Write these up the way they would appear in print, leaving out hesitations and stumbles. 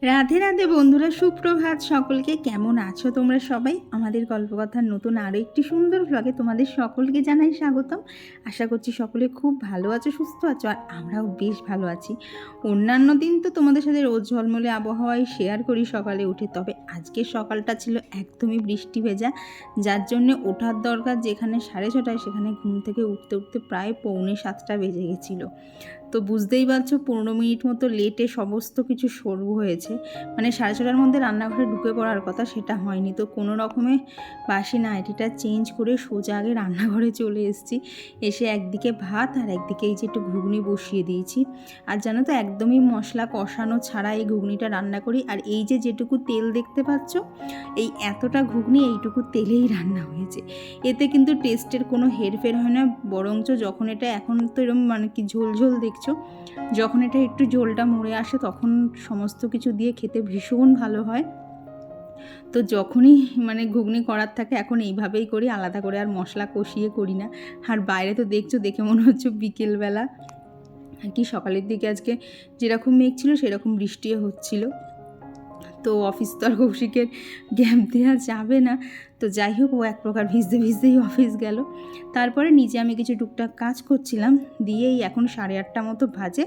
রাধে রাধে বন্ধুরা, সুপ্রভাত সকলকে। কেমন আছো তোমরা সবাই? আমাদের গল্পকথার নতুন আরও একটি সুন্দর ব্লগে তোমাদের সকলকে জানাই স্বাগতম। আশা করছি সকলে খুব ভালো আছো, সুস্থ আছো, আর আমরাও বেশ ভালো আছি। অন্যান্য দিন তো তোমাদের সাথে রোজ ঝলমলে আবহাওয়ায় শেয়ার করি সকালে উঠে, তবে আজকের সকালটা ছিল একদমই বৃষ্টি ভেজা, যার জন্যে ওঠার দরকার যেখানে 6:30, সেখানে ঘুম থেকে উঠতে উঠতে প্রায় 6:45 বেজে গেছিলো। তো বুঝতেই পারছো 15 মিনিট মতো লেটে সমস্ত কিছু শুরু হয়েছে। মানে 6:30টার মধ্যে রান্নাঘরে ঢুকে পড়ার কথা, সেটা হয়নি। তো কোনো রকমে বাসি নাইটিটা চেঞ্জ করে সোজা আগে রান্নাঘরে চলে এসেছি। এসে একদিকে ভাত আর একদিকে এই যে একটু ঘুগনি বসিয়ে দিয়েছি। আর জানো তো, একদমই মশলা কষানো ছাড়া এই ঘুগনিটা রান্না করি। আর এই যে যেটুকু তেল দেখতে পাচ্ছ, এই এতটা ঘুগনি এইটুকু তেলেই রান্না হয়েছে। এতে কিন্তু টেস্টের কোনো হেরফের হয় না, বরঞ্চ যখন এটা এখন তো এরকম মানে কি ঝোল ঝোল দেখছো, যখন এটা একটু ঝোলটা মরে আসে তখন সমস্ত কিছু দিয়ে খেতে ভীষণ ভালো হয়। তো যখনই মানে ঘুগনি করার থাকে এখন এইভাবেই করি, আলাদা করে আর মশলা কষিয়ে করি না। আর বাইরে তো দেখছো, দেখে মনে হচ্ছে বিকেলবেলা আর কি, সকালের দিকে আজকে যেরকম মেঘ ছিল সেরকম বৃষ্টিও হচ্ছিল। তো অফিস তো আর কৌশিকের গ্যাপ দেওয়া যাবে না। তো যাই হোক, ও এক প্রকার ভিজতে ভিজতেই অফিস গেল। তারপরে নিজে আমি কিছু টুকটাক কাজ করছিলাম, দিয়েই এখন 8:30 মতো বাজে।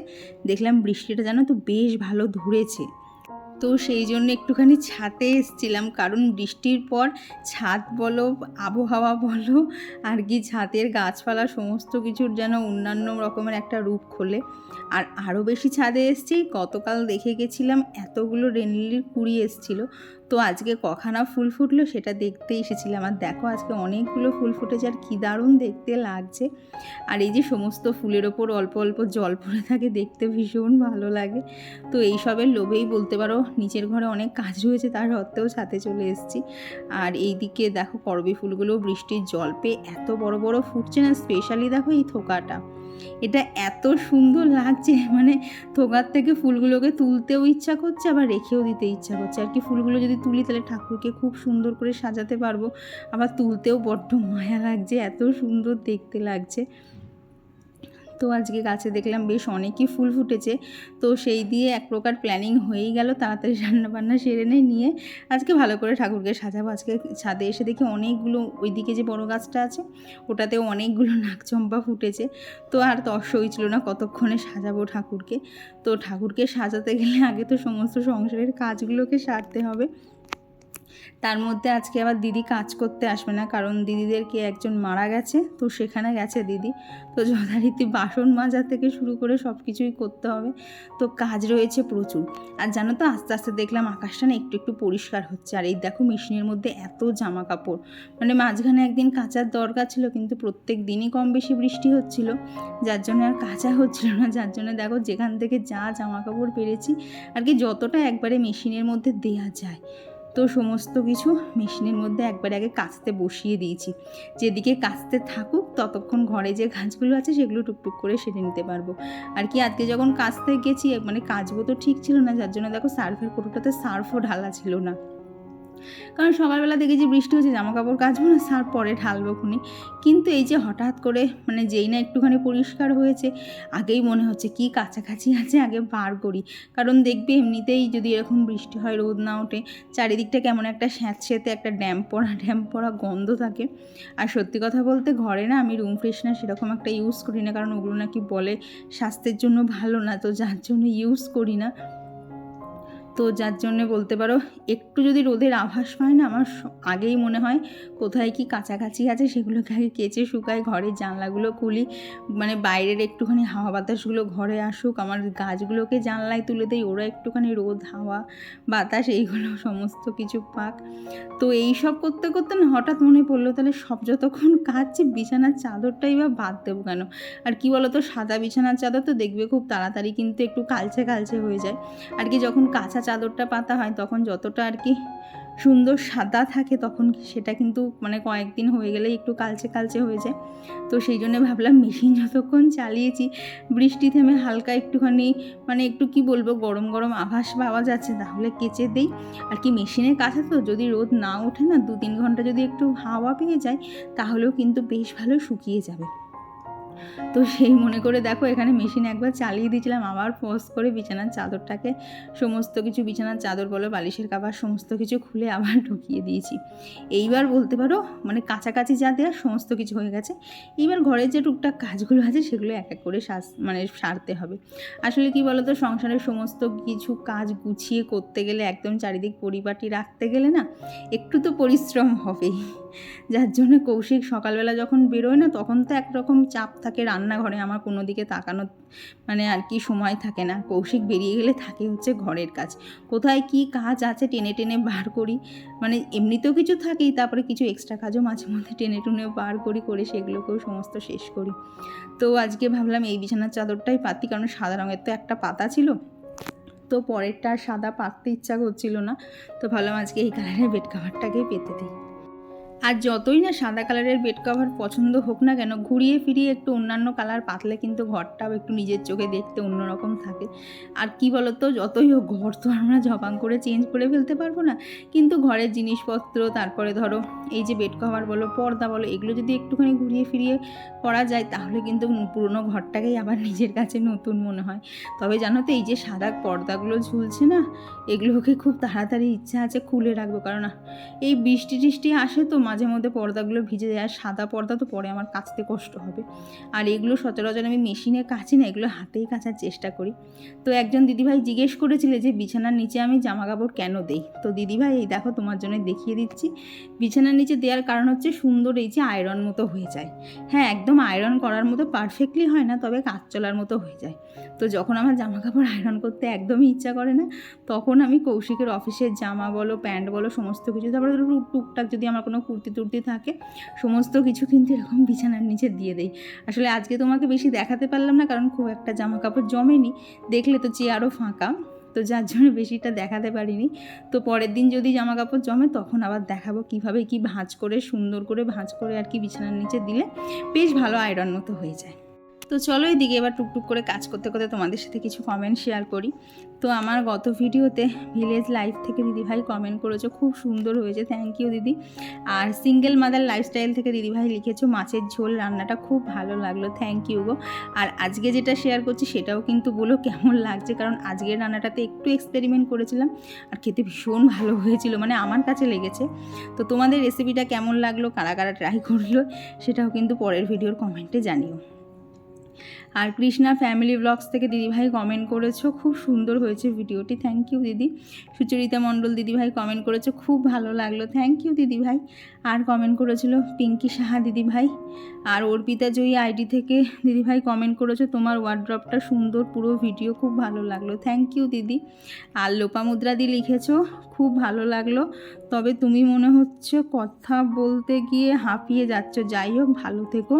দেখলাম বৃষ্টিটা জানো তো বেশ ভালো ধরেছে। তো সেই জন্য একটুখানি ছাদে এসেছিলাম, কারণ বৃষ্টির পর ছাদ বলো, আবহাওয়া বলো, আর কি ছাদের গাছপালা সমস্ত কিছুর যেন অন্যান্য রকমের একটা রূপ খোলে। আর আরও বেশি ছাদে এসেছি, গতকাল দেখে গেছিলাম এতগুলো রেনলিলির কুড়ি এসেছিলো। তো আজকে কখানা ফুল ফুটলো সেটা দেখতে এসেছিলাম। আর দেখো আজকে অনেকগুলো ফুল ফুটেছে, আর কী দারুণ দেখতে লাগছে। আর এই যে সমস্ত ফুলের ওপর অল্প অল্প জল পড়ে থাকে, দেখতে ভীষণ ভালো লাগে। তো এইসবের লোভেই বলতে পারো, নিচের ঘরে অনেক কাজ রয়েছে তার সত্ত্বেও ছাদে চলে এসেছি। আর এই দিকে দেখো করবী ফুলগুলো বৃষ্টির জল পেয়ে এত বড় বড় ফুটছে না। স্পেশালি দেখো এই থোকাটা, এটা এত সুন্দর লাগছে, মানে থোকার থেকে ফুলগুলোকে তুলতেও ইচ্ছা করছে, আবার রেখেও দিতে ইচ্ছা করছে। আর কি ফুলগুলো যদি তুলি তাহলে ঠাকুরকে খুব সুন্দর করে সাজাতে পারবো, আবার তুলতেও বড্ড মায়া লাগছে, এত সুন্দর দেখতে লাগছে। তো আজকে গাছে দেখলাম বেশ অনেকই ফুল ফুটেছে। তো সেই দিয়ে এক প্রকার প্ল্যানিং হয়েই গেল, তাড়াতাড়ি রান্নাবান্না সেরে নিয়ে আজকে ভালো করে ঠাকুরকে সাজাবো। আজকে ছাদে এসে দেখি অনেকগুলো, ওইদিকে যে বড় গাছটা আছে ওটাতেও অনেকগুলো নাকচম্পা ফুটেছে। তো আর তর সইছিল না কতক্ষণে সাজাবো ঠাকুরকে। তো ঠাকুরকে সাজাতে গেলে আগে তো সমস্ত সংসারের কাজগুলোকে সারতে হবে। তার মধ্যে আজকে আবার দিদি কাজ করতে আসবে না, কারণ দিদিদেরকে একজন মারা গেছে, তো সেখানে গেছে দিদি। তো যথারীতি বাসন মাজা থেকে শুরু করে সব কিছুই করতে হবে। তো কাজ রয়েছে প্রচুর। আর জানো তো, আস্তে আস্তে দেখলাম আকাশটা না একটু একটু পরিষ্কার হচ্ছে। আর এই দেখো মেশিনের মধ্যে এত জামা কাপড়, মানে মাঝখানে একদিন কাচার দরকার ছিল, কিন্তু প্রত্যেক দিনই কম বেশি বৃষ্টি হচ্ছিল, যার জন্য আর কাচা হচ্ছিল না। যার জন্য দেখো যেখান থেকে যা জামা কাপড় পেরেছি আর কি, যতটা একবারে মেশিনের মধ্যে দেয়া যায়, তো সমস্ত কিছু মেশিনের মধ্যে একবার আগে কাচতে বসিয়ে দিয়েছি। যেদিকে কাচতে থাকুক ততক্ষণ ঘরে যে কাজগুলো আছে সেগুলো টুকটুক করে সেরে নিতে পারবো। আর কি আজকে যখন কাচতে গেছি, মানে কাচবো তো ঠিক ছিল না, যার জন্য দেখো সার্ফের কোটোটাতে সার্ফও ঢালা ছিল না। কারণ সকালবেলা দেখেছি বৃষ্টি হচ্ছে, জামা কাপড় কাচবো না, সার্ফ পরে ঢালবো খুনি। কিন্তু এই যে হঠাৎ করে মানে যেই না একটুখানি পরিষ্কার হয়েছে, আগেই মনে হচ্ছে কি কাছাকাছি আছে আগে বার করি। কারণ দেখবে এমনিতেই যদি এরকম বৃষ্টি হয়, রোদ না ওঠে, চারিদিকটা কেমন একটা স্যাঁতস্যাঁতে একটা ড্যাম্প পড়া গন্ধ থাকে। আর সত্যি কথা বলতে ঘরে না আমি রুম ফ্রেশনার সেরকম একটা ইউজ করি না, কারণ ওগুলো নাকি বলে স্বাস্থ্যের জন্য ভালো না, তো যার জন্য ইউজ করি না। তো যার জন্যে বলতে পারো, একটু যদি রোদের আভাস পায় না, আমার আগেই মনে হয় কোথায় কি কাছাকাছি আছে সেগুলোকে আগে কেচে শুকাই, ঘরের জানলাগুলো খুলি, মানে বাইরের একটুখানি হাওয়া বাতাসগুলো ঘরে আসুক, আমার গাছগুলোকে জানলায় তুলে দেই, ওরা একটুখানি রোদ হাওয়া বাতাস এইগুলো সমস্ত কিছু পাক। তো এই সব করতে করতে না হঠাৎ মনে পড়লো, তাহলে সব যতক্ষণ কাচছি বিছানার চাদরটাই বা বাদ দেবো কেন। আর কি বলো তো, সাদা বিছানার চাদর তো দেখবে খুব তাড়াতাড়ি কিন্তু একটু কালচে কালচে হয়ে যায়। আর কি যখন কাঁচা চাদরটা পাতা হয় তখন যতটা আর কি সুন্দর সাদা থাকে তখন সেটা কিন্তু মানে কয়েকদিন হয়ে গেলেই একটু কালচে কালচে হয়ে যায়। তো সেই জন্য ভাবলাম মেশিন যতক্ষণ চালিয়েছি, বৃষ্টি থেমে হালকা একটুখানি মানে একটু কি বলবো গরম গরম আভাস পাওয়া যাচ্ছে, তাহলে কেচে দেই। আর কি মেশিনে কাচা তো, যদি রোদ না ওঠে না 2-3 ঘন্টা যদি একটু হাওয়া পেয়ে যায় তাহলেও কিন্তু বেশ ভালো শুকিয়ে যাবে। তো সেই মনে করে দেখো এখানে মেশিন একবার চালিয়ে দিয়েছিলাম, আবার পজ করে বিছানার চাদরটাকে সমস্ত কিছু, বিছানার চাদর বলো বালিশের কাভার সমস্ত কিছু খুলে আবার ঢুকিয়ে দিয়েছি। এইবার বলতে পারো মানে কাছাকাছি যা দেওয়ার সমস্ত কিছু হয়ে গেছে। এইবার ঘরের যে টুকটাক কাজগুলো আছে সেগুলো এক এক করে মানে সারতে হবে। আসলে কি বলো তো, সংসারের সমস্ত কিছু কাজ গুছিয়ে করতে গেলে, একদম চারিদিক পরিপাটি রাখতে গেলে না একটু তো পরিশ্রম হবেই। যার জন্য কৌশিক সকালবেলা যখন বেরোয় না তখন তো একরকম চাপ থাকে রান্নাঘরে, আমার কোনো দিকে তাকানো মানে আর কি সময় থাকে না। কৌশিক বেরিয়ে গেলে থাকে হচ্ছে ঘরের কাজ, কোথায় কি কাজ আছে টেনে টেনে বার করি, মানে এমনিতেও কিছু থাকেই, তারপরে কিছু এক্সট্রা কাজও মাঝে মধ্যে টেনে টুনেও বার করি, করে সেগুলোকেও সমস্ত শেষ করি। তো আজকে ভাবলাম এই বিছানার চাদরটাই পাতি, কারণ সাদা রঙের তো একটা পাতা ছিল, তো পরেরটা আর সাদা পাততে ইচ্ছা করছিল না, তো ভাবলাম আজকে এই কালারের বেড কাভারটাকেই পেতে দিই। আর যতই না সাদা কালারের বেড কভার পছন্দ হোক না কেন, ঘুরিয়ে ফিরিয়ে একটু অন্যান্য কালার পাতলে কিন্তু ঘরটাও একটু নিজের চোখে দেখতে অন্যরকম থাকে। আর কি বলতো, যতই হোক ঘর তো আমরা জবাং করে চেঞ্জ করে ফেলতে পারবো না, কিন্তু ঘরের জিনিসপত্র, তারপরে ধরো এই যে বেড কভার বলো, পর্দা বলো, এগুলো যদি একটুখানি ঘুরিয়ে ফিরিয়ে করা যায় তাহলে কিন্তু পুরনো ঘরটাকেই আবার নিজের কাছে নতুন মনে হয়। তবে জানো তো, এই যে সাদা পর্দাগুলো ঝুলছে না, এগুলোকে খুব তাড়াতাড়ি ইচ্ছা আছে খুলে রাখবো, কারণ এই বৃষ্টি টিষ্টি আসে তো মাঝে মধ্যে পর্দাগুলো ভিজে যায়, আর সাদা পর্দা তো পরে আমার কাচতে কষ্ট হবে। আর এগুলো সচরাচর আমি মেশিনে কাচি না, এগুলো হাতেই কাচার চেষ্টা করি। তো একজন দিদিভাই জিজ্ঞেস করেছিলে যে বিছানার নিচে আমি জামা কাপড় কেন দেই, তো দিদিভাই এই দেখো তোমার জন্য দেখিয়ে দিচ্ছি। বিছানার নিচে দেওয়ার কারণ হচ্ছে সুন্দর এই যে আয়রন মতো হয়ে যায়। হ্যাঁ, একদম আয়রন করার মতো পারফেক্টলি হয় না, তবে কাজ চলার মতো হয়ে যায়। তো যখন আমার জামা কাপড় আয়রন করতে একদমই ইচ্ছা করে না, তখন আমি কৌশিকের অফিসের জামা বলো, প্যান্ট বলো, সমস্ত কিছু, তারপরে টুকটাক যদি আমার কোনো কুর্তি টুর্তি থাকে সমস্ত কিছু কিন্তু এরকম বিছানার নিচে দিয়ে দেই। আসলে আজকে তোমাকে বেশি দেখাতে পারলাম না, কারণ খুব একটা জামা কাপড় জমেনি, দেখলে তো চেয়ারও ফাঁকা, তো যার জন্য বেশিটা দেখাতে পারিনি। তো পরের দিন যদি জামা কাপড় জমে তখন আবার দেখাবো কীভাবে কি ভাঁজ করে, সুন্দর করে ভাঁজ করে আর কি বিছানার নিচে দিলে বেশ ভালো আয়রন মতো হয়ে যায়। তো চলো এদিকে এবার টুকটুক করে কাজ করতে করতে তোমাদের সাথে কিছু কমেন্ট শেয়ার করি। তো আমার গত ভিডিওতে ভিলেজ লাইফ থেকে দিদিভাই কমেন্ট করেছো, খুব সুন্দর হয়েছে, থ্যাংক ইউ দিদি। আর সিঙ্গেল মাদার লাইফস্টাইল থেকে দিদিভাই লিখেছো মাছের ঝোল রান্নাটা খুব ভালো লাগলো, থ্যাংক ইউ গো। আর আজকে যেটা শেয়ার করছি সেটাও কিন্তু বলো কেমন লাগছে, কারণ আজকের রান্নাটাতে একটু এক্সপেরিমেন্ট করেছিলাম আর খেতে ভীষণ ভালো হয়েছিল, মানে আমার কাছে লেগেছে। তো তোমাদের রেসিপিটা কেমন লাগলো, কারা কারা ট্রাই করলো সেটাও কিন্তু পরের ভিডিওর কমেন্টে জানিও। আর কৃষ্ণা ফ্যামিলি ব্লগস থেকে দিদিভাই কমেন্ট করেছো, খুব সুন্দর হয়েছে ভিডিওটি, থ্যাংক ইউ দিদি। সুচরিতা মণ্ডল দিদিভাই কমেন্ট করেছো, খুব ভালো লাগলো, থ্যাংক ইউ দিদিভাই। আর কমেন্ট করেছিল পিঙ্কি সাহা দিদিভাই। আর অর্পিতা জয়ী আইডি থেকে দিদিভাই কমেন্ট করেছো, তোমার ওয়ার্ড্রপটা সুন্দর, পুরো ভিডিও খুব ভালো লাগলো, থ্যাংক ইউ দিদি। আর লোপামুদ্রা দি লিখেছো, খুব ভালো লাগলো, তবে তুমি মনে হচ্ছে কথা বলতে গিয়ে হাঁপিয়ে যাচ্ছ, যাই হোক ভালো থেকো।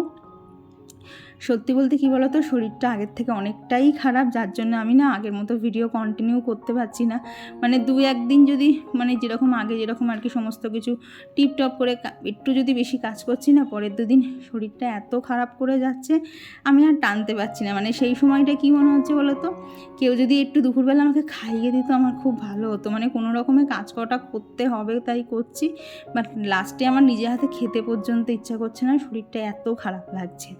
সত্যি বলতে কী বলো তো, শরীরটা আগের থেকে অনেকটাই খারাপ, যার জন্য আমি না আগের মতো ভিডিও কন্টিনিউ করতে পারছি না। মানে 2-1 দিন যদি মানে যেরকম আগে যেরকম আর কি সমস্ত কিছু টিপটপ করে একটু যদি বেশি কাজ করছি না, পরের 2 দিন শরীরটা এত খারাপ করে যাচ্ছে আমি আর টানতে পারছি না। মানে সেই সময়টা কী মনে হচ্ছে বলো তো, কেউ যদি একটু দুপুরবেলা আমাকে খাইয়ে দিত আমার খুব ভালো হতো, মানে কোনো রকমে কাজ কটা করতে হবে তাই করছি, বাট লাস্টে আমার নিজে হাতে খেতে পর্যন্ত ইচ্ছা করছে না, শরীরটা এত খারাপ লাগছে।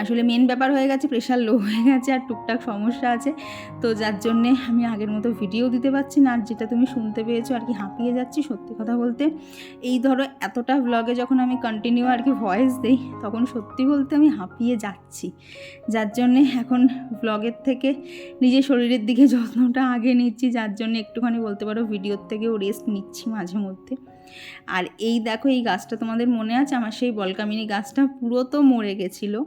আসলে মেন ব্যাপার হয়ে গেছে প্রেশার লো হয়ে গেছে, আর টুকটাক সমস্যা আছে, তো যার জন্যে আমি আগের মতো ভিডিও দিতে পারছি না। আর যেটা তুমি শুনতে পেয়েছো আর কি হাঁপিয়ে যাচ্ছি, সত্যি কথা বলতে এই ধরো এতটা ব্লগে যখন আমি কন্টিনিউ আর কি ভয়েস দিই তখন সত্যি বলতে আমি হাঁপিয়ে যাচ্ছি, যার জন্যে এখন ব্লগের থেকে নিজের শরীরের দিকে যত্নটা আগে নিচ্ছি, যার জন্য একটুখানি বলতে পারো ভিডিওর থেকেও রেস্ট নিচ্ছি মাঝে মধ্যে। আর এই দেখো এই গাছটা তোমাদের মনে আছে, আমার সেই বলকামিনী গাছটা পুরো তো মরে গেছিলো,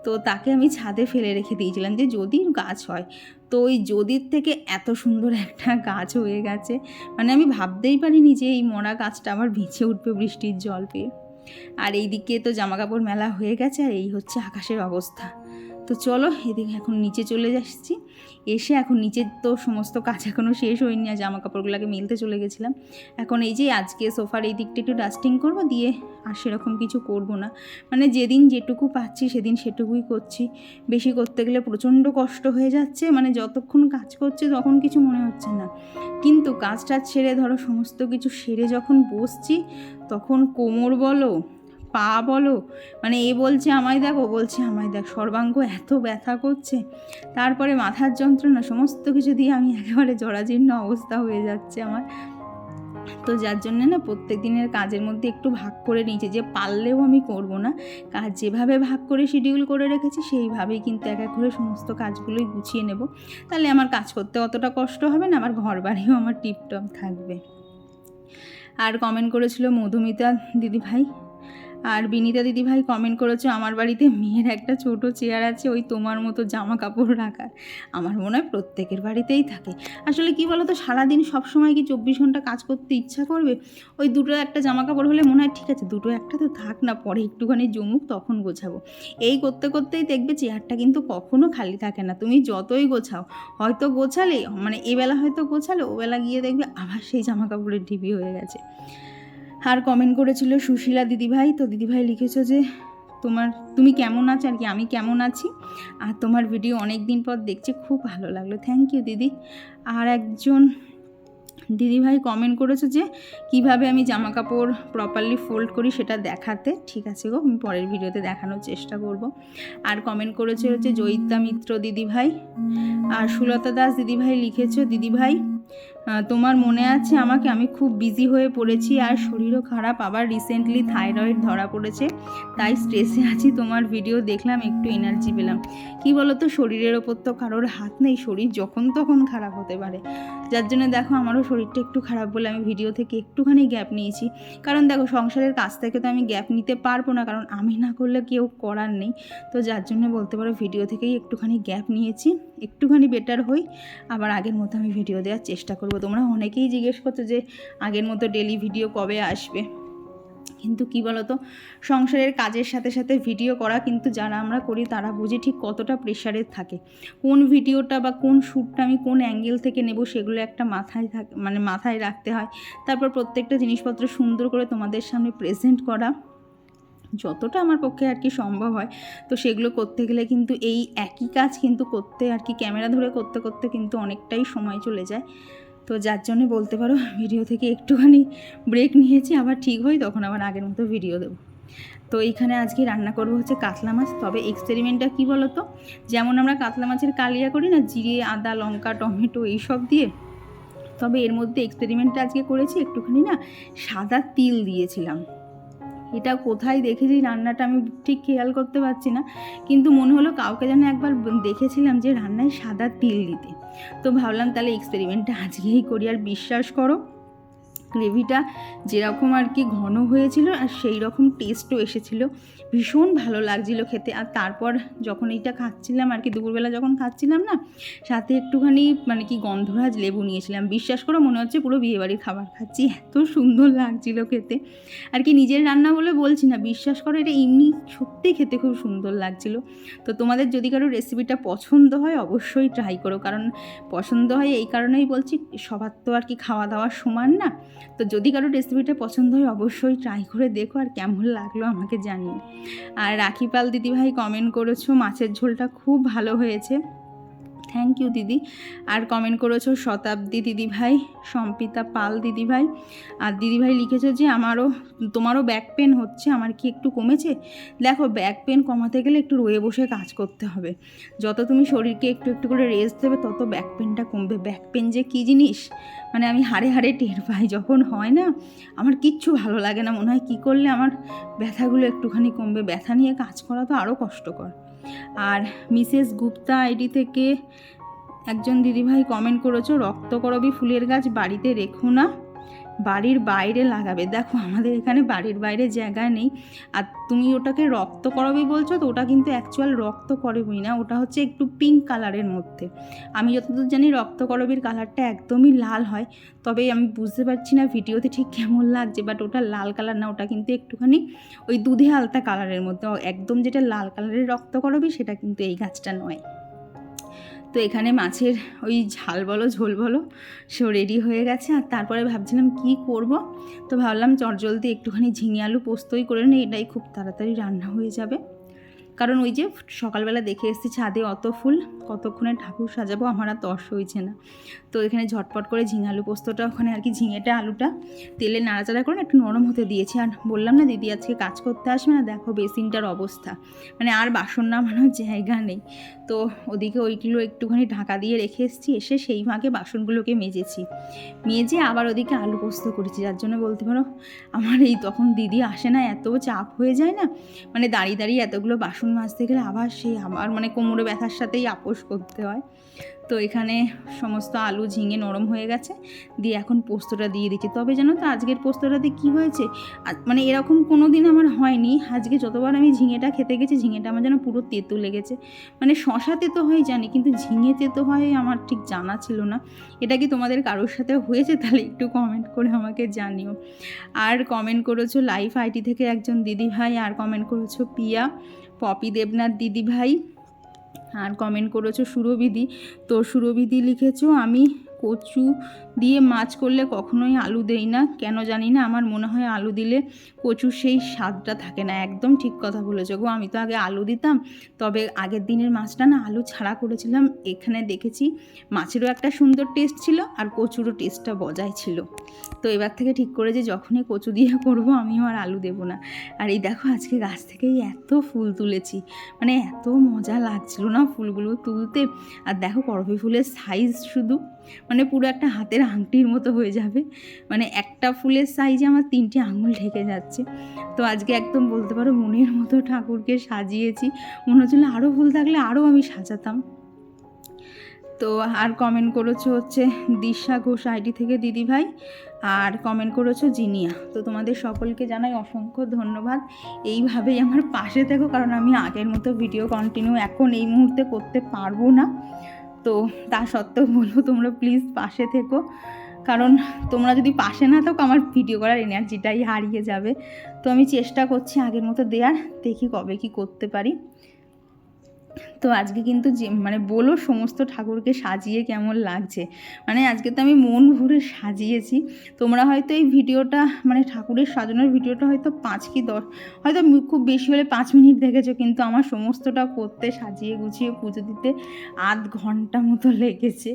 তো তাকে আমি ছাদে ফেলে রেখে দিয়েছিলাম যে যদি গাছ হয়, তো ওই যদির থেকে এত সুন্দর একটা গাছ হয়ে গেছে, মানে আমি ভাবতেই পারিনি যে এই মরা গাছটা আবার বেঁচে উঠবে বৃষ্টির জল পেয়ে। আর এই দিকে তো জামাকাপড় মেলা হয়ে গেছে, আর এই হচ্ছে আকাশের অবস্থা। তো চলো এদিকে এখন নিচে চলে যাচ্ছি। এসে এখন নিচের তো সমস্ত কাজ এখনও শেষ হয়নি, আর জামা কাপড়গুলোকে মেলতে চলে গেছিলাম। এখন এই যে আজকে সোফার এই দিকটা একটু ডাস্টিং করবো, দিয়ে আর সেরকম কিছু করব না, মানে যেদিন যেটুকু পাচ্ছি সেদিন সেটুকুই করছি। বেশি করতে গেলে প্রচণ্ড কষ্ট হয়ে যাচ্ছে, মানে যতক্ষণ কাজ করছে তখন কিছু মনে হচ্ছে না, কিন্তু কাজটা ছেড়ে ধরো সমস্ত কিছু সেরে যখন বসছি তখন কোমর বলো পা বলো, মানে এ বলছে আমায় দেখ, ও বলছে আমায় দেখ, সর্বাঙ্গ এত ব্যথা করছে, তারপরে মাথার যন্ত্রণা, সমস্ত কিছু দিয়ে আমি একেবারে জরাজীর্ণ অবস্থা হয়ে যাচ্ছে আমার। তো যার জন্যে না প্রত্যেক দিনের কাজের মধ্যে একটু ভাগ করে নিয়েছি, যে পারলেও আমি করব না, কাজ যেভাবে ভাগ করে শিডিউল করে রেখেছি সেইভাবেই কিন্তু এক এক করে সমস্ত কাজগুলোই গুছিয়ে নেব, তাহলে আমার কাজ করতে অতটা কষ্ট হবে না, আমার ঘর বাড়িও আমার টিপটপ থাকবে। আর কমেন্ট করেছিল মধুমিতা দিদিভাই আর বিনীতা দিদিভাই কমেন্ট করেছো, আমার বাড়িতে মেয়ের একটা ছোট চেয়ার আছে ওই তোমার মতো জামা কাপড় রাখার। আমার মনে হয় প্রত্যেকের বাড়িতেই থাকে। আসলে কি বলো তো, সারাদিন সবসময় কি 24 ঘন্টা কাজ করতে ইচ্ছা করবে? ওই দুটো একটা জামা কাপড় হলে মনে হয় ঠিক আছে, দুটো একটা তো থাক না, পরে একটুখানি জমুক তখন গোছাবো। এই করতে করতেই দেখবে চেয়ারটা কিন্তু কখনো খালি থাকে না, তুমি যতই গোছাও, হয়তো গোছালে মানে এবেলা হয়তো গোছালে, ওবেলা গিয়ে দেখবে আবার সেই জামা কাপড়ের ঢিবি হয়ে গেছে। আর কমেন্ট করেছিল সুশীলা দিদিভাই, তো দিদিভাই লিখেছো যে তুমি কেমন আছো আর কি, আমি কেমন আছি, আর তোমার ভিডিও অনেক দিন পর দেখছি, খুব ভালো লাগলো, থ্যাংক ইউ দিদি। আর একজন দিদিভাই কমেন্ট করেছে যে কিভাবে আমি জামা কাপড় প্রপারলি ফোল্ড করি সেটা দেখাতে, ঠিক আছে গো, আমি পরের ভিডিওতে দেখানোর চেষ্টা করব। আর কমেন্ট করেছে হচ্ছে জয়িতা মিত্র দিদিভাই। আর সুলতা দাস দিদিভাই লিখেছো, দিদিভাই তোমার মনে আছে আমাকে, আমি খুব বিজি হয়ে পড়েছি আর শরীরও খারাপ, আবার রিসেন্টলি থাইরয়েড ধরা পড়েছে, তাই স্ট্রেসে আছি, তোমার ভিডিও দেখলাম একটু এনার্জি পেলাম। কি বলো তো, শরীরের ওপর তো কারোর হাত নেই, শরীর যখন তখন খারাপ হতে পারে, যার জন্য দেখো আমারও শরীরটা একটু খারাপ বলে আমি ভিডিও থেকে একটুখানি গ্যাপ নিয়েছি। কারণ দেখো সংসারের কাছ থেকে তো আমি গ্যাপ নিতে পারবো না, কারণ আমি না করলে কেউ করার নেই, তো যার জন্য বলতে পারো ভিডিও থেকেই একটুখানি গ্যাপ নিয়েছি, একটুখানি বেটার হই, আবার আগের মতো আমি ভিডিও দেওয়ার চেষ্টা করব। তোমরা অনেকেই জিজ্ঞেস করছো যে আগের মতো ডেলি ভিডিও কবে আসবে, কিন্তু কি বলতো, সংসারের কাজের সাথে সাথে ভিডিও করা কিন্তু যারা আমরা করি তারা বুঝি ঠিক কতটা প্রেশারের থাকে, কোন ভিডিওটা বা কোন শ্যুটটা আমি কোন অ্যাঙ্গেল থেকে নেব সেগুলো একটা মাথায় রাখতে হয়। তারপর প্রত্যেকটা জিনিসপত্র সুন্দর করে তোমাদের সামনে প্রেজেন্ট করা, যতটা আমার পক্ষে আর কি সম্ভব হয়, তো সেগুলো করতে গেলে কিন্তু এই একই কাজ কিন্তু করতে আর কি ক্যামেরা ধরে করতে করতে কিন্তু অনেকটাই সময় চলে যায়। তো যার জন্য বলতে পারো ভিডিও থেকে একটুখানি ব্রেক নিয়েছি, আবার ঠিক হই তখন আবার আগের মতো ভিডিও দেবো। তো এইখানে আজকে রান্না করবো হচ্ছে কাতলা মাছ, তবে এক্সপেরিমেন্টটা কী বলো তো, যেমন আমরা কাতলা মাছের কালিয়া করি না, জিরে আদা লঙ্কা টমেটো এইসব দিয়ে, তবে এর মধ্যে এক্সপেরিমেন্টটা আজকে করেছি একটুখানি না সাদা তিল দিয়েছিলাম। এটা কোথায় দেখেছি রান্নাটা আমি ঠিক খেয়াল করতে পারছি না, কিন্তু মনে হলো কাউকে যেন একবার দেখেছিলাম যে রান্নায় সাদা তিল দিতে, তো ভাবলাম তাহলে এক্সপেরিমেন্টটা আজকেই করি। আর বিশ্বাস করো গ্রেভিটা যেরকম আর কি ঘন হয়েছিল আর সেই রকম টেস্টও এসেছিল, ভীষণ ভালো লাগছিল খেতে। আর তারপর যখন এইটা খাচ্ছিলাম আর কি, দুপুরবেলা যখন খাচ্ছিলাম না, সাথে একটুখানি মানে কি গন্ধরাজ লেবু নিয়েছিলাম, বিশ্বাস করো মনে হচ্ছে পুরো বিয়েবাড়ির খাবার খাচ্ছি, এত সুন্দর লাগছিল খেতে। আর কি নিজের রান্না বলে বলছি না, বিশ্বাস করো এটা এমনি সত্যিই খেতে খুব সুন্দর লাগছিল। তো তোমাদের যদি কারো রেসিপিটা পছন্দ হয় অবশ্যই ট্রাই করো, কারণ পছন্দ হয় এই কারণেই বলছি, সবার তো আর কি খাওয়া দাওয়া সমান না, তো যদি কারো রেসিপিটা পছন্দ হয় অবশ্যই ট্রাই করে দেখো আর কেমন লাগলো আমাকে জানিও। আর রাখি পাল দিদিভাই কমেন্ট করেছো মাছের ঝোলটা খুব ভালো হয়েছে, থ্যাংক ইউ দিদি। আর কমেন্ট করেছো শতাব্দী দিদিভাই, সম্পিতা পাল দিদিভাই, আর দিদিভাই লিখেছো যে তোমারও ব্যাক পেন হচ্ছে, আমার কি একটু কমেছে? দেখো ব্যাক পেন কমাতে গেলে একটু রয়ে বসে কাজ করতে হবে, যত তুমি শরীরকে একটু একটু করে রেস্ট দেবে তত ব্যাক পেনটা কমবে। ব্যাক পেন যে কী জিনিস, মানে আমি হাড়ে হাড়ে টের পাই, যখন হয় না আমার কিচ্ছু ভালো লাগে না, মনে হয় কী করলে আমার ব্যথাগুলো একটুখানি কমবে, ব্যথা নিয়ে কাজ করা তো আরও কষ্টকর। আর মিসেস গুপ্তা আইডি থেকে একজন দিদিভাই কমেন্ট করেছো রক্তকরবী ফুলের গাছ বাড়িতে রেখো না, বাড়ির বাইরে লাগাবে। দেখো আমাদের এখানে বাড়ির বাইরে জায়গা নেই। আর তুমি ওটাকে রক্ত করবি বলছো, তো ওটা কিন্তু অ্যাকচুয়াল রক্ত করবি না, ওটা হচ্ছে একটু পিঙ্ক কালারের মধ্যে। আমি যতদূর জানি রক্ত করবির কালারটা একদমই লাল হয়, তবে আমি বুঝতে পারছি না ভিডিওতে ঠিক কেমন লাগছে, বাট ওটা লাল কালার না, ওটা কিন্তু একটুখানি ওই দুধে আলতা কালারের মধ্যে। একদম যেটা লাল কালারের রক্ত করবি সেটা কিন্তু এই গাছটা নয়। তো এখানে মাছের ওই ঝাল বলো ঝোল বলো সে রেডি হয়ে গেছে। আর তারপরে ভাবছিলাম কি করব, তো ভাবলাম চটজলদি একটুখানি ঝিঙে আলু পোস্তই করে নিই, এটাই খুব তাড়াতাড়ি রান্না হয়ে যাবে। কারণ ওই যে সকালবেলা দেখে এসেছি ছাদে অত ফুল, কতক্ষণে ঠাকুর সাজাবো আমার আর তর্স হয়েছে না। তো এখানে ঝটপট করে ঝিঙে আলু পোস্তটা ওখানে আর কি ঝিঙেটা আলুটা তেলে নাড়াচাড়া করে একটু নরম হতে দিয়েছি। আর বললাম না দিদি আজকে কাজ করতে আসবে না, দেখো বেসিনটার অবস্থা, মানে আর বাসন নামানোর জায়গা নেই। তো ওদিকে ওইগুলো একটুখানি ঢাকা দিয়ে রেখে এসেছি, এসে সেই ফাঁকে বাসনগুলোকে মেজে আবার ওদিকে আলু পোস্ত করেছি। যার জন্য বলতে পারো আমার এই তখন দিদি আসে না, এত চাপ হয়ে যায় না, মানে দাঁড়িয়ে দাঁড়িয়ে এতগুলো বাসন মাজতে গেলে আবার মানে কোমরে ব্যথার সাথেই আপোষ করতে হয়। তো এখানে সমস্ত আলু ঝিঙে নরম হয়ে গেছে, দিয়ে এখন পোস্তটা দিয়ে দিচ্ছি। তবে জানো তো আজকের পোস্তটাতে কি হয়েছে, মানে এরকম কোনো দিন আমার হয়নি। আজকে যতবার আমি ঝিঙেটা খেতে গেছি, ঝিঙেটা আমার যেন পুরো তেতো লেগেছে। মানে শশা তেতো হয় জানি, কিন্তু ঝিঙে তেতো হয় আমার ঠিক জানা ছিল না। এটা কি তোমাদের কারোর সাথে হয়েছে? তাহলে একটু কমেন্ট করে আমাকে জানিও। আর কমেন্ট করেছো লাইভ আইটি থেকে একজন দিদিভাই, আর কমেন্ট করেছো পিয়া পপি দেবনাথ দিদিভাই, আর কমেন্ট করেছো সুরবিদি। তো সুরবিদি লিখেছো আমি কচু দিয়ে মাছ করলে কখনোই আলু দেই না, কেন জানি না, আমার মনে হয় আলু দিলে কচুর সেই স্বাদটা থাকে না। একদম ঠিক কথা বলেছো গো, আমি তো আগে আলু দিতাম, তবে আগের দিনের মাছটা না আলু ছাড়া করেছিলাম, এখানে দেখেছি মাছেরও একটা সুন্দর টেস্ট ছিল আর কচুরও টেস্টটা বজায় ছিল। তো এবার থেকে ঠিক করে যে যখনই কচু দিয়ে করবো আমিও আর আলু দেবো না। আর এই দেখো আজকে গাছ থেকেই এত ফুল তুলেছি, মানে এত মজা লাগছিল না ফুলগুলো তুলতে। আর দেখো করবী ফুলের সাইজ শুধু মানে পুরো একটা হাতের আংটির মতো হয়ে যাবে, মানে একটা ফুলের সাইজে আমার 3টে আঙুল ঢেকে যাচ্ছে। তো আজকে একদম বলতে পারো মনের মতো ঠাকুরকে সাজিয়েছি, মনে হচ্ছিল আরও ফুল থাকলে আরও আমি সাজাতাম। তো আর কমেন্ট করেছো হচ্ছে দিশা ঘোষ আইডি থেকে দিদিভাই, আর কমেন্ট করেছো জিনিয়া। তো তোমাদের সকলকে জানাই অসংখ্য ধন্যবাদ। এইভাবেই আমার পাশে থেকো, কারণ আমি আগের মতো ভিডিও কন্টিনিউ এখন এই মুহূর্তে করতে পারবো না। তো তা সত্ত্বেও বলবো তোমরা প্লিজ পাশে থেকো, কারণ তোমরা যদি পাশে না থাকো আমার ভিডিও করার এনার্জিটাই হারিয়ে যাবে। তো আমি চেষ্টা করছি আগের মতো দেওয়ার, দেখি কবে কি করতে পারি। তো আজকে কিন্তু যে মানে বলো সমস্ত ঠাকুরকে সাজিয়ে কেমন লাগছে, মানে আজকে তো আমি মন ভরে সাজিয়েছি। তোমরা হয়তো এই ভিডিওটা মানে ঠাকুরের সাজানোর ভিডিওটা হয়তো 5 কি 10, হয়তো খুব বেশি হলে 5 মিনিট দেখেছো, কিন্তু আমার সমস্তটা করতে সাজিয়ে গুছিয়ে পুজো দিতে আধ ঘন্টা মতো লেগেছে।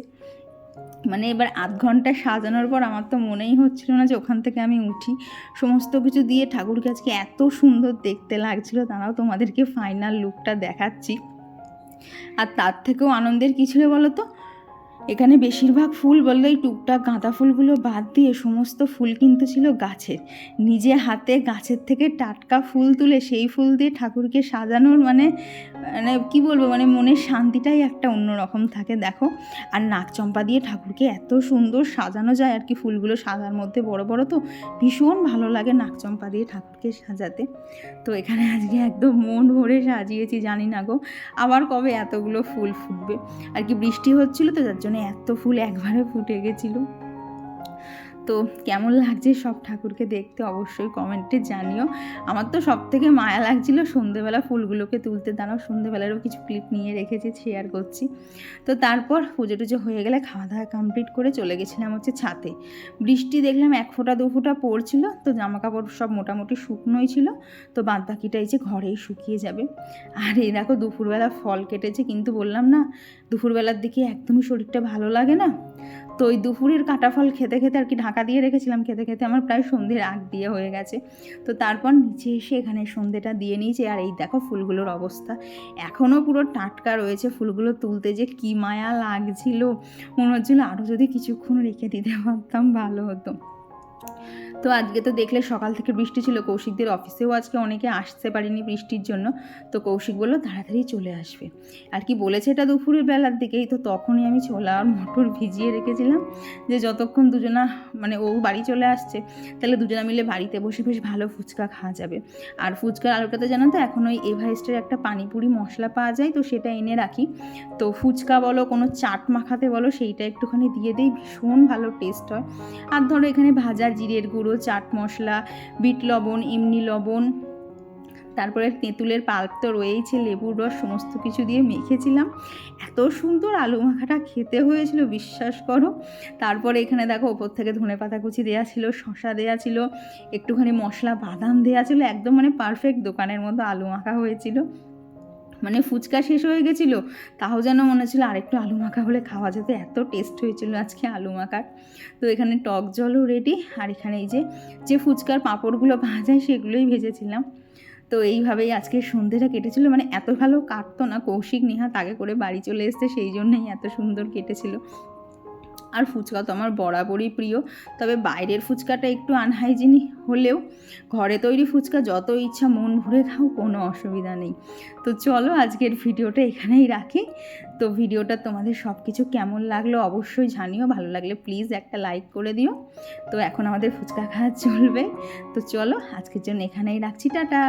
মানে এবার আধ ঘন্টা সাজানোর পর আমার তো মনেই হচ্ছিল না যে ওখান থেকে আমি উঠি। সমস্ত কিছু দিয়ে ঠাকুরকে আজকে এত সুন্দর দেখতে লাগছিল, তারাও তোমাদেরকে ফাইনাল লুকটা দেখাচ্ছি। আর তার থেকেও আনন্দের কী ছিল বলো তো, এখানে বেশিরভাগ ফুল বললে এই টুকটাক গাঁদা ফুলগুলো বাদ দিয়ে সমস্ত ফুল কিন্তু ছিল গাছের, নিজে হাতে গাছের থেকে টাটকা ফুল তুলে সেই ফুল দিয়ে ঠাকুরকে সাজানোর মানে মানে কী বলবো, মানে মনের শান্তিটাই একটা অন্যরকম থাকে। দেখো আর নাকচম্পা দিয়ে ঠাকুরকে এত সুন্দর সাজানো যায় আর কি, ফুলগুলো সাদার মধ্যে বড় বড়, তো ভীষণ ভালো লাগে নাকচম্পা দিয়ে ঠাকুরকে সাজাতে। তো এখানে আজকে একদম মন ভরে সাজিয়েছি, জানি না গো আবার কবে এতগুলো ফুল ফুটবে। আর কি বৃষ্টি হচ্ছিলো তো যার জন্য এত ফুল একবারে ফুটে গেছিলো। তো কেমন লাগছে সব ঠাকুরকে দেখতে অবশ্যই কমেন্টে জানিও। আমার তো সব থেকে মায়া লাগছিল সন্ধেবেলা ফুলগুলোকে তুলতে, দাঁড়াও সন্ধেবেলারও কিছু ক্লিপ নিয়ে রেখেছি, শেয়ার করছি। তো তারপর পুজো টুজো হয়ে গেলে খাওয়া দাওয়া কমপ্লিট করে চলে গেছিলাম হচ্ছে ছাদে। বৃষ্টি দেখলাম 1 ফোঁটা 2 ফোঁটা পড়ছিল, তো জামা কাপড় সব মোটামুটি শুকনোই ছিল, তো বাদ বাকিটা এই যে ঘরেই শুকিয়ে যাবে। আর এই দেখো দুপুরবেলা ফল কেটেছে, কিন্তু বললাম না দুপুরবেলার দিকে একদমই শরীরটা ভালো লাগে না। তো ওই দুপুরের কাটা ফল খেতে খেতে আর কি ঢাকা দিয়ে রেখেছিলাম, খেতে খেতে আমার প্রায় সন্ধ্যের আগ দিয়ে হয়ে গেছে। তো তারপর নিচে এসে এখানে সন্ধ্যেটা দিয়ে নিয়েছি। আর এই দেখো ফুলগুলোর অবস্থা এখনও পুরো টাটকা রয়েছে, ফুলগুলো তুলতে যে কী মায়া লাগছিল, মনে হচ্ছিলো আরও যদি কিছুক্ষণ রেখে দিতে পারতাম ভালো হতো। তো আজকে তো দেখলে সকাল থেকে বৃষ্টি ছিল, কৌশিকদের অফিসেও আজকে অনেকে আসতে পারেনি বৃষ্টির জন্য। তো কৌশিক বললো তাড়াতাড়ি চলে আসবে, আর কি বলেছে এটা দুপুরের বেলার দিকেই। তো তখনই আমি ছোলা আর মটর ভিজিয়ে রেখেছিলাম যে যতক্ষণ দুজনা মানে ও বাড়ি চলে আসছে তাহলে দুজনা মিলে বাড়িতে বসে বেশ ভালো ফুচকা খাওয়া যাবে। আর ফুচকার আলুটাতে জানো তো এখন ওই এভারেস্টের একটা পানিপুরি মশলা পাওয়া যায়, তো সেটা এনে রাখি। তো ফুচকা বলো কোনো চাট মাখাতে বলো সেইটা একটুখানি দিয়ে দিই, ভীষণ ভালো টেস্ট হয়। আর ধরো এখানে ভাজা জিরের গুঁড়ো, চাট মশলা, বিট লবণ, ইমনি লবণ, তারপরে তেঁতুলের পাল্প তো রয়েইছে, লেবুর রস, সমস্ত কিছু দিয়ে মেখেছিলাম। এত সুন্দর আলু মাখাটা খেতে হয়েছিল বিশ্বাস করো। তারপরে এখানে দেখো ওপর থেকে ধনেপাতা কুচি দেওয়া ছিল, শসা দেওয়া ছিল, একটুখানি মশলা বাদাম দেওয়া ছিল, একদম মানে পারফেক্ট দোকানের মতো আলু মাখা হয়েছিল। মানে ফুচকা শেষ হয়ে গেছিলো, তাও যেন মনে হচ্ছিলো আরেকটু আলু মাখা হলে খাওয়া যেত, এত টেস্ট হয়েছিল আজকে আলু মাখার। তো এখানে টক জলও রেডি, আর এখানে এই যে ফুচকার পাঁপড়গুলো ভাজায় সেগুলোই ভেজেছিলাম। তো এইভাবেই আজকে সন্ধ্যেটা কেটেছিল, মানে এত ভালো কাটতো না, কৌশিক নেহাত আগে করে বাড়ি চলে এসছে সেই জন্যই এত সুন্দর কেটেছিল। আর ফুচকা তো আমার বরাবরই প্রিয়, তবে বাইরের ফুচকাটা একটু আনহাইজিনিক হলেও ঘরে তৈরি ফুচকা যত ইচ্ছা মন ভরে খাও, কোনো অসুবিধা নেই। তো চলো আজকের ভিডিওটা এখানেই রাখি। তো ভিডিওটা তোমাদের সব কিছু কেমন লাগলো অবশ্যই জানিও, ভালো লাগলে প্লিজ একটা লাইক করে দিও। তো এখন আমাদের ফুচকা খাওয়া চলবে, তো চলো আজকের জন্য এখানেই রাখছি, টাটা।